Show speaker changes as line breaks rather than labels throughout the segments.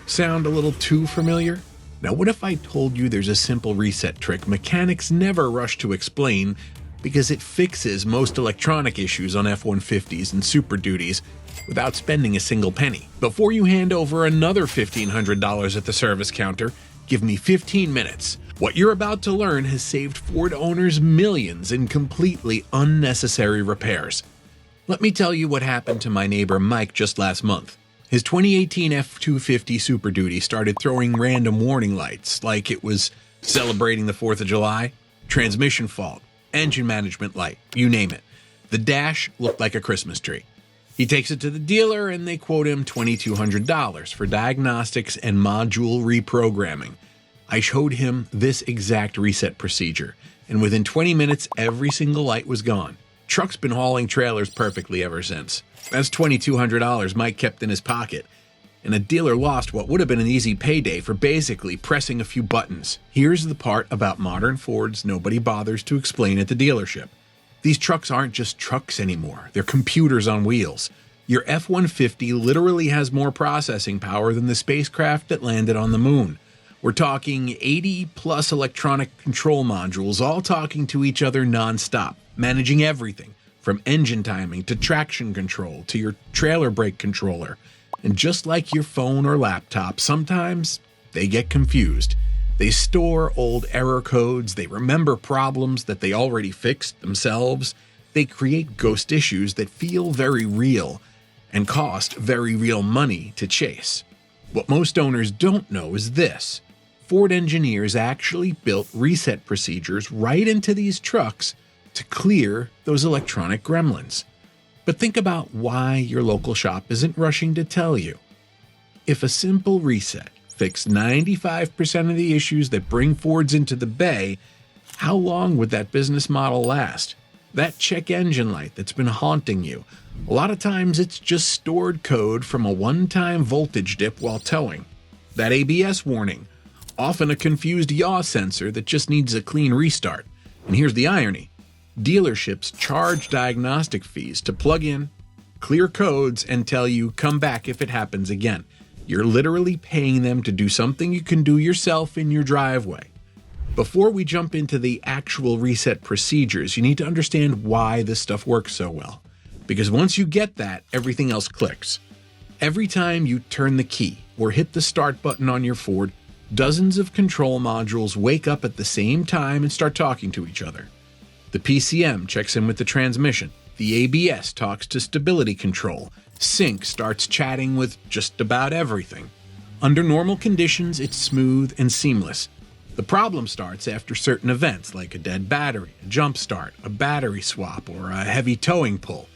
Sound a little too familiar? Now what if I told you there's a simple reset trick mechanics never rush to explain because it fixes most electronic issues on F-150s and Super Duties without spending a single penny? Before you hand over another $1,500 at the service counter, give me 15 minutes. What you're about to learn has saved Ford owners millions in completely unnecessary repairs. Let me tell you what happened to my neighbor Mike just last month. His 2018 F-250 Super Duty started throwing random warning lights like it was celebrating the 4th of July, transmission fault, engine management light, you name it. The dash looked like a Christmas tree. He takes it to the dealer and they quote him $2,200 for diagnostics and module reprogramming. I showed him this exact reset procedure, and within 20 minutes, every single light was gone. Truck's been hauling trailers perfectly ever since. That's $2,200 Mike kept in his pocket, and a dealer lost what would have been an easy payday for basically pressing a few buttons. Here's the part about modern Fords nobody bothers to explain at the dealership. These trucks aren't just trucks anymore, they're computers on wheels. Your F-150 literally has more processing power than the spacecraft that landed on the moon. We're talking 80-plus electronic control modules all talking to each other nonstop, managing everything, from engine timing to traction control to your trailer brake controller. And just like your phone or laptop, sometimes they get confused. They store old error codes, they remember problems that they already fixed themselves, they create ghost issues that feel very real and cost very real money to chase. What most owners don't know is this: Ford engineers actually built reset procedures right into these trucks to clear those electronic gremlins. But think about why your local shop isn't rushing to tell you. If a simple reset fixed 95% of the issues that bring Fords into the bay, how long would that business model last? That check engine light that's been haunting you, a lot of times it's just stored code from a one-time voltage dip while towing. That ABS warning, often a confused yaw sensor that just needs a clean restart. And here's the irony: dealerships charge diagnostic fees to plug in, clear codes, and tell you come back if it happens again. You're literally paying them to do something you can do yourself in your driveway. Before we jump into the actual reset procedures, you need to understand why this stuff works so well. Because once you get that, everything else clicks. Every time you turn the key or hit the start button on your Ford, dozens of control modules wake up at the same time and start talking to each other. The PCM checks in with the transmission. The ABS talks to stability control. Sync starts chatting with just about everything. Under normal conditions, it's smooth and seamless. The problem starts after certain events like a dead battery, a jump start, a battery swap, or a heavy towing pull.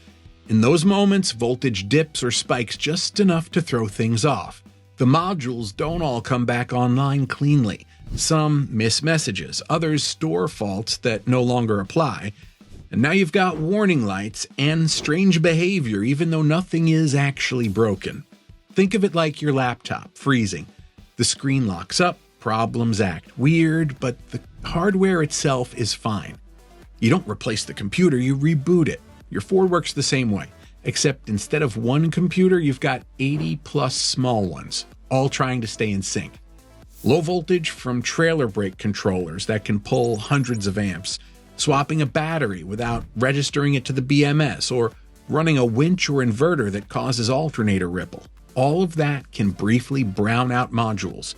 In those moments, voltage dips or spikes just enough to throw things off. The modules don't all come back online cleanly. Some miss messages, others store faults that no longer apply. And now you've got warning lights and strange behavior even though nothing is actually broken. Think of it like your laptop freezing. The screen locks up, problems act weird, but the hardware itself is fine. You don't replace the computer, you reboot it. Your Ford works the same way, except instead of one computer, you've got 80-plus small ones, all trying to stay in sync. Low voltage from trailer brake controllers that can pull hundreds of amps, swapping a battery without registering it to the BMS, or running a winch or inverter that causes alternator ripple. All of that can briefly brown out modules.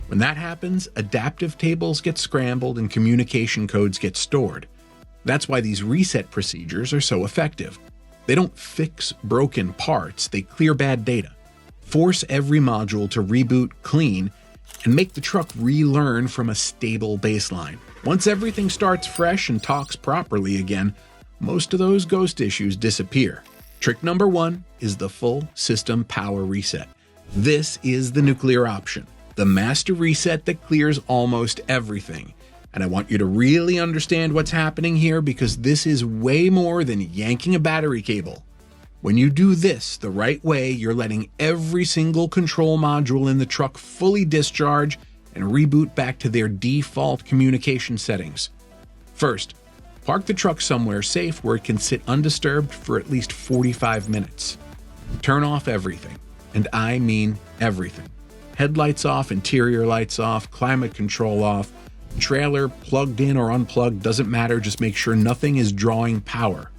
When that happens, adaptive tables get scrambled and communication codes get stored. That's why these reset procedures are so effective. They don't fix broken parts, they clear bad data, force every module to reboot clean, and make the truck relearn from a stable baseline. Once everything starts fresh and talks properly again, most of those ghost issues disappear. Trick number 1 is the full system power reset. This is the nuclear option, the master reset that clears almost everything. And I want you to really understand what's happening here because this is way more than yanking a battery cable. When you do this the right way, you're letting every single control module in the truck fully discharge and reboot back to their default communication settings. First, park the truck somewhere safe where it can sit undisturbed for at least 45 minutes. Turn off everything, and I mean everything. Headlights off, interior lights off, climate control off, trailer plugged in or unplugged, doesn't matter, just make sure nothing is drawing power.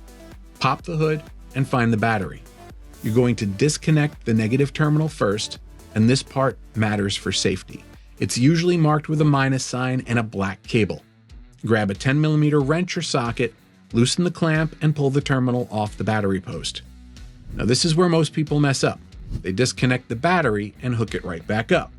Pop the hood and find the battery. You're going to disconnect the negative terminal first, and this part matters for safety. It's usually marked with a minus sign and a black cable. Grab a 10mm wrench or socket, loosen the clamp, and pull the terminal off the battery post. Now this is where most people mess up. They disconnect the battery and hook it right back up.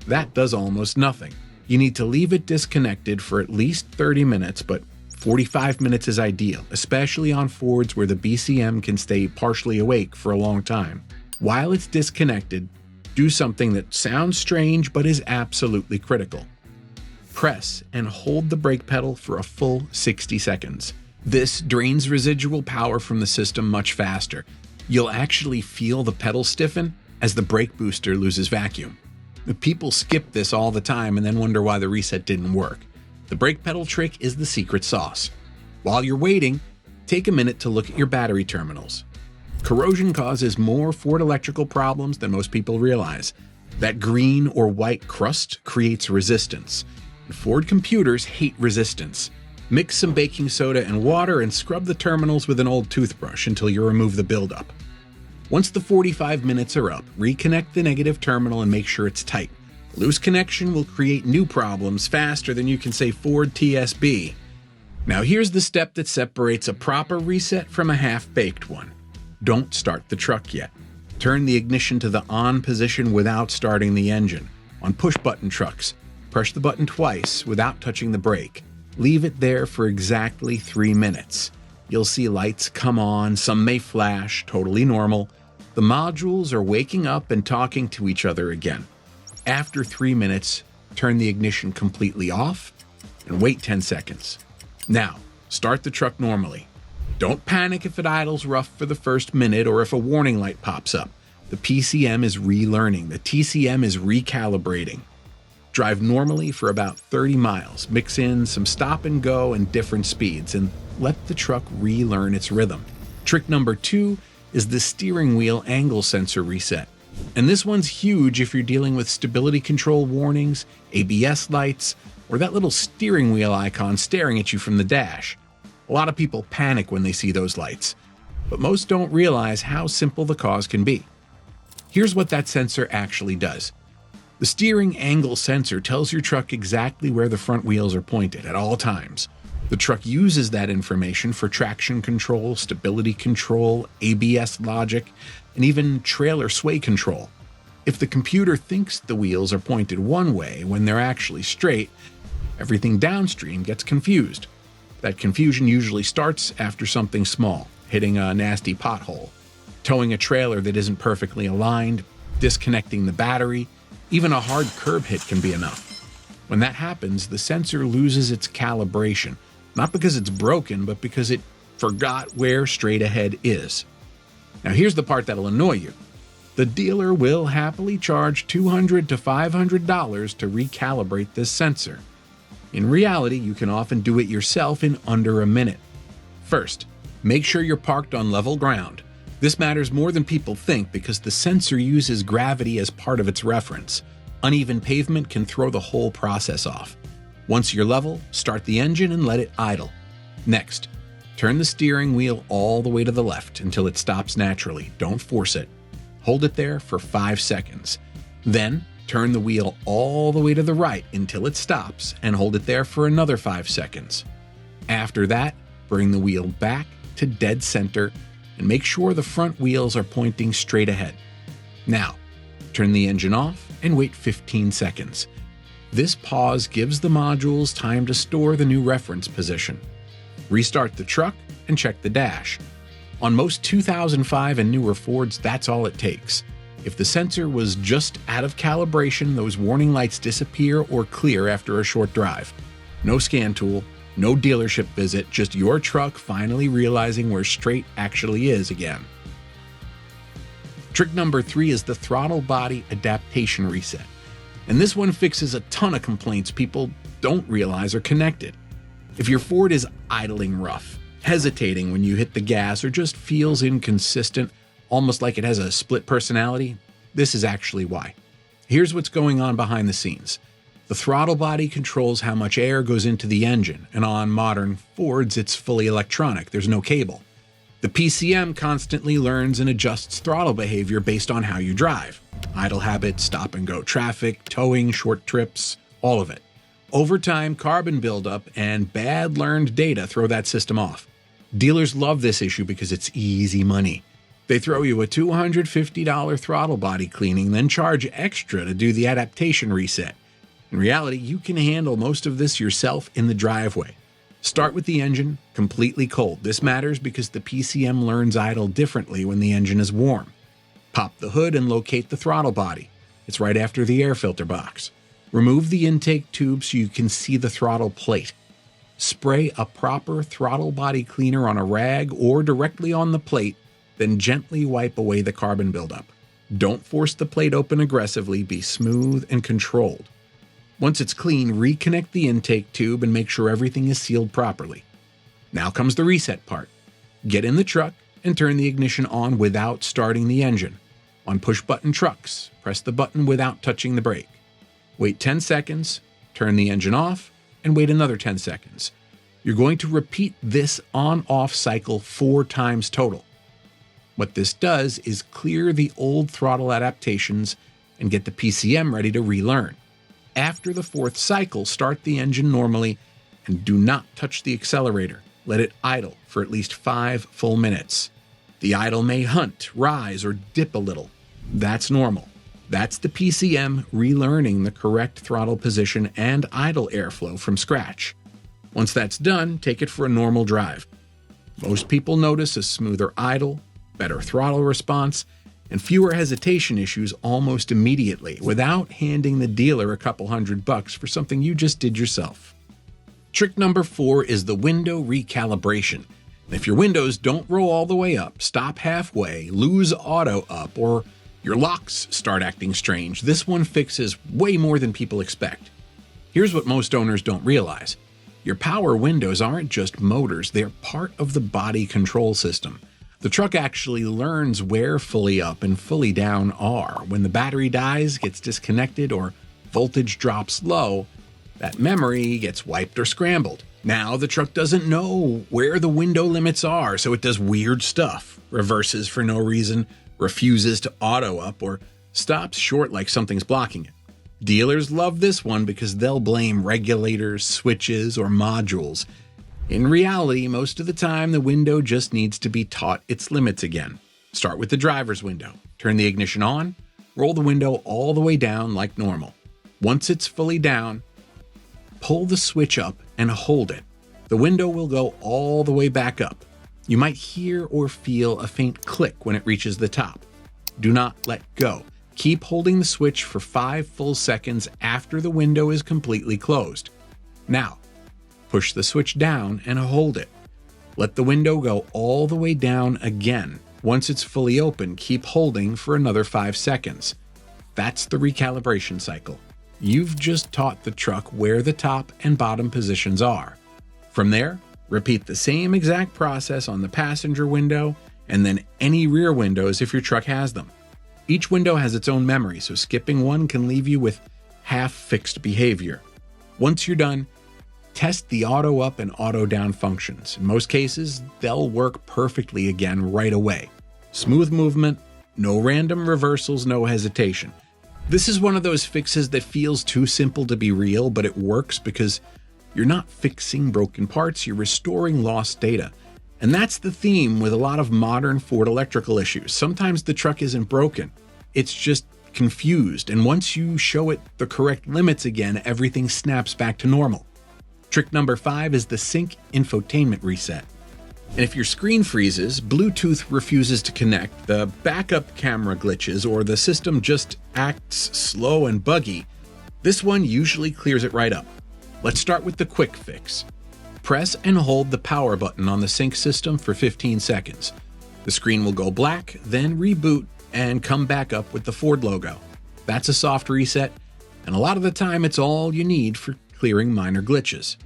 That does almost nothing. You need to leave it disconnected for at least 30 minutes, but 45 minutes is ideal, especially on Fords where the BCM can stay partially awake for a long time. While it's disconnected, do something that sounds strange but is absolutely critical. Press and hold the brake pedal for a full 60 seconds. This drains residual power from the system much faster. You'll actually feel the pedal stiffen as the brake booster loses vacuum. People skip this all the time and then wonder why the reset didn't work. The brake pedal trick is the secret sauce. While you're waiting, take a minute to look at your battery terminals. Corrosion causes more Ford electrical problems than most people realize. That green or white crust creates resistance. Ford computers hate resistance. Mix some baking soda and water and scrub the terminals with an old toothbrush until you remove the buildup. Once the 45 minutes are up, reconnect the negative terminal and make sure it's tight. Loose connection will create new problems faster than you can say Ford TSB. Now here's the step that separates a proper reset from a half-baked one. Don't start the truck yet. Turn the ignition to the on position without starting the engine. On push-button trucks, push the button twice without touching the brake. Leave it there for exactly 3 minutes. You'll see lights come on, some may flash, totally normal. The modules are waking up and talking to each other again. After 3 minutes, turn the ignition completely off and wait 10 seconds. Now, start the truck normally. Don't panic if it idles rough for the first minute or if a warning light pops up. The PCM is relearning, the TCM is recalibrating. Drive normally for about 30 miles, mix in some stop and go and different speeds, and let the truck relearn its rhythm. Trick number 2 is the steering wheel angle sensor reset. And this one's huge if you're dealing with stability control warnings, ABS lights, or that little steering wheel icon staring at you from the dash. A lot of people panic when they see those lights, but most don't realize how simple the cause can be. Here's what that sensor actually does. The steering angle sensor tells your truck exactly where the front wheels are pointed at all times. The truck uses that information for traction control, stability control, ABS logic, and even trailer sway control. If the computer thinks the wheels are pointed one way when they're actually straight, everything downstream gets confused. That confusion usually starts after something small, hitting a nasty pothole, towing a trailer that isn't perfectly aligned, disconnecting the battery. Even a hard curb hit can be enough. When that happens, the sensor loses its calibration, not because it's broken, but because it forgot where straight ahead is. Now here's the part that'll annoy you. The dealer will happily charge $200 to $500 to recalibrate this sensor. In reality, you can often do it yourself in under a minute. First, make sure you're parked on level ground. This matters more than people think because the sensor uses gravity as part of its reference. Uneven pavement can throw the whole process off. Once you're level, start the engine and let it idle. Next, turn the steering wheel all the way to the left until it stops naturally. Don't force it. Hold it there for 5 seconds. Then, turn the wheel all the way to the right until it stops and hold it there for another 5 seconds. After that, bring the wheel back to dead center and make sure the front wheels are pointing straight ahead. Now, turn the engine off and wait 15 seconds. This pause gives the modules time to store the new reference position. Restart the truck and check the dash. On most 2005 and newer Fords, that's all it takes. If the sensor was just out of calibration, those warning lights disappear or clear after a short drive. No scan tool, no dealership visit, just your truck finally realizing where straight actually is again. Trick number 3 is the throttle body adaptation reset. And this one fixes a ton of complaints people don't realize are connected. If your Ford is idling rough, hesitating when you hit the gas, or just feels inconsistent, almost like it has a split personality, this is actually why. Here's what's going on behind the scenes. The throttle body controls how much air goes into the engine, and on modern Fords it's fully electronic, there's no cable. The PCM constantly learns and adjusts throttle behavior based on how you drive. Idle habits, stop-and-go traffic, towing, short trips, all of it. Over time, carbon buildup and bad learned data throw that system off. Dealers love this issue because it's easy money. They throw you a $250 throttle body cleaning, then charge extra to do the adaptation reset. In reality, you can handle most of this yourself in the driveway. Start with the engine completely cold. This matters because the PCM learns idle differently when the engine is warm. Pop the hood and locate the throttle body. It's right after the air filter box. Remove the intake tube so you can see the throttle plate. Spray a proper throttle body cleaner on a rag or directly on the plate, then gently wipe away the carbon buildup. Don't force the plate open aggressively, be smooth and controlled. Once it's clean, reconnect the intake tube and make sure everything is sealed properly. Now comes the reset part. Get in the truck and turn the ignition on without starting the engine. On push-button trucks, press the button without touching the brake. Wait 10 seconds, turn the engine off, and wait another 10 seconds. You're going to repeat this on-off cycle 4 times total. What this does is clear the old throttle adaptations and get the PCM ready to relearn. After the 4th cycle, start the engine normally and do not touch the accelerator. Let it idle for at least 5 full minutes. The idle may hunt, rise, or dip a little. That's normal. That's the PCM relearning the correct throttle position and idle airflow from scratch. Once that's done, take it for a normal drive. Most people notice a smoother idle, better throttle response, and fewer hesitation issues almost immediately without handing the dealer a couple $100 for something you just did yourself. Trick number 4 is the window recalibration. If your windows don't roll all the way up, stop halfway, lose auto up, or your locks start acting strange, this one fixes way more than people expect. Here's what most owners don't realize. Your power windows aren't just motors, they're part of the body control system. The truck actually learns where fully up and fully down are. When the battery dies, gets disconnected, or voltage drops low, that memory gets wiped or scrambled. Now the truck doesn't know where the window limits are, so it does weird stuff. Reverses for no reason, refuses to auto up, or stops short like something's blocking it. Dealers love this one because they'll blame regulators, switches, or modules. In reality, most of the time, the window just needs to be taught its limits again. Start with the driver's window. Turn the ignition on, roll the window all the way down like normal. Once it's fully down, pull the switch up and hold it. The window will go all the way back up. You might hear or feel a faint click when it reaches the top. Do not let go. Keep holding the switch for 5 full seconds after the window is completely closed. Now, push the switch down and hold it. Let the window go all the way down again. Once it's fully open, keep holding for another 5 seconds. That's the recalibration cycle. You've just taught the truck where the top and bottom positions are. From there, repeat the same exact process on the passenger window and then any rear windows if your truck has them. Each window has its own memory, so skipping one can leave you with half-fixed behavior. Once you're done, test the auto up and auto down functions. In most cases, they'll work perfectly again right away. Smooth movement, no random reversals, no hesitation. This is one of those fixes that feels too simple to be real, but it works because you're not fixing broken parts, you're restoring lost data. And that's the theme with a lot of modern Ford electrical issues. Sometimes the truck isn't broken, it's just confused, and once you show it the correct limits again, everything snaps back to normal. Trick number 5 is the sync infotainment reset. And if your screen freezes, Bluetooth refuses to connect, the backup camera glitches, or the system just acts slow and buggy, this one usually clears it right up. Let's start with the quick fix. Press and hold the power button on the sync system for 15 seconds. The screen will go black, then reboot and come back up with the Ford logo. That's a soft reset, and a lot of the time it's all you need for clearing minor glitches.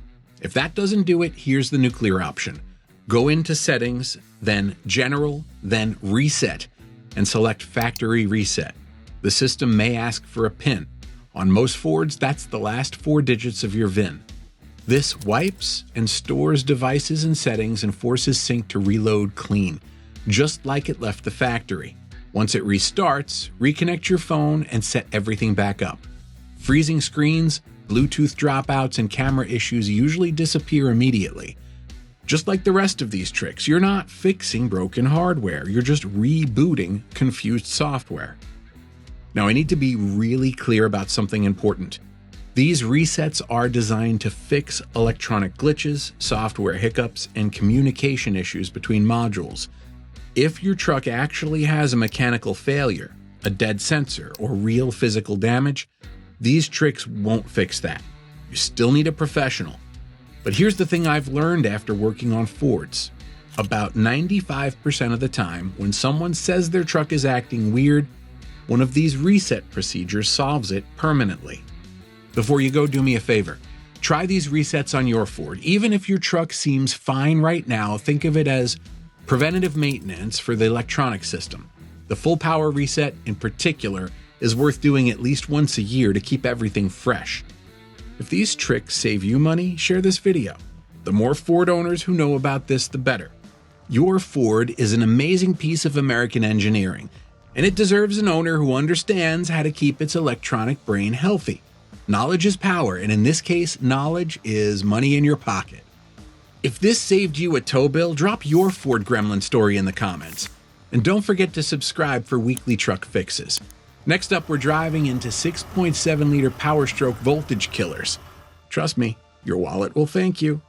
If that doesn't do it, here's the nuclear option. Go into Settings, then General, then Reset, and select Factory Reset. The system may ask for a PIN. On most Fords, that's the last 4 digits of your VIN. This wipes and stores devices and settings and forces sync to reload clean, just like it left the factory. Once it restarts, reconnect your phone and set everything back up. Freezing screens, Bluetooth dropouts, and camera issues usually disappear immediately. Just like the rest of these tricks, you're not fixing broken hardware, you're just rebooting confused software. Now, I need to be really clear about something important. These resets are designed to fix electronic glitches, software hiccups, and communication issues between modules. If your truck actually has a mechanical failure, a dead sensor, or real physical damage, these tricks won't fix that. You still need a professional. But here's the thing I've learned after working on Fords. About 95% of the time, when someone says their truck is acting weird, one of these reset procedures solves it permanently. Before you go, do me a favor. Try these resets on your Ford. Even if your truck seems fine right now, think of it as preventative maintenance for the electronic system. The full power reset, in particular, is worth doing at least once a year to keep everything fresh. If these tricks save you money, share this video. The more Ford owners who know about this, the better. Your Ford is an amazing piece of American engineering, and it deserves an owner who understands how to keep its electronic brain healthy. Knowledge is power, and in this case, knowledge is money in your pocket. If this saved you a tow bill, drop your Ford Gremlin story in the comments. And don't forget to subscribe for weekly truck fixes. Next up, we're driving into 6.7-liter Power Stroke voltage killers. Trust me, your wallet will thank you.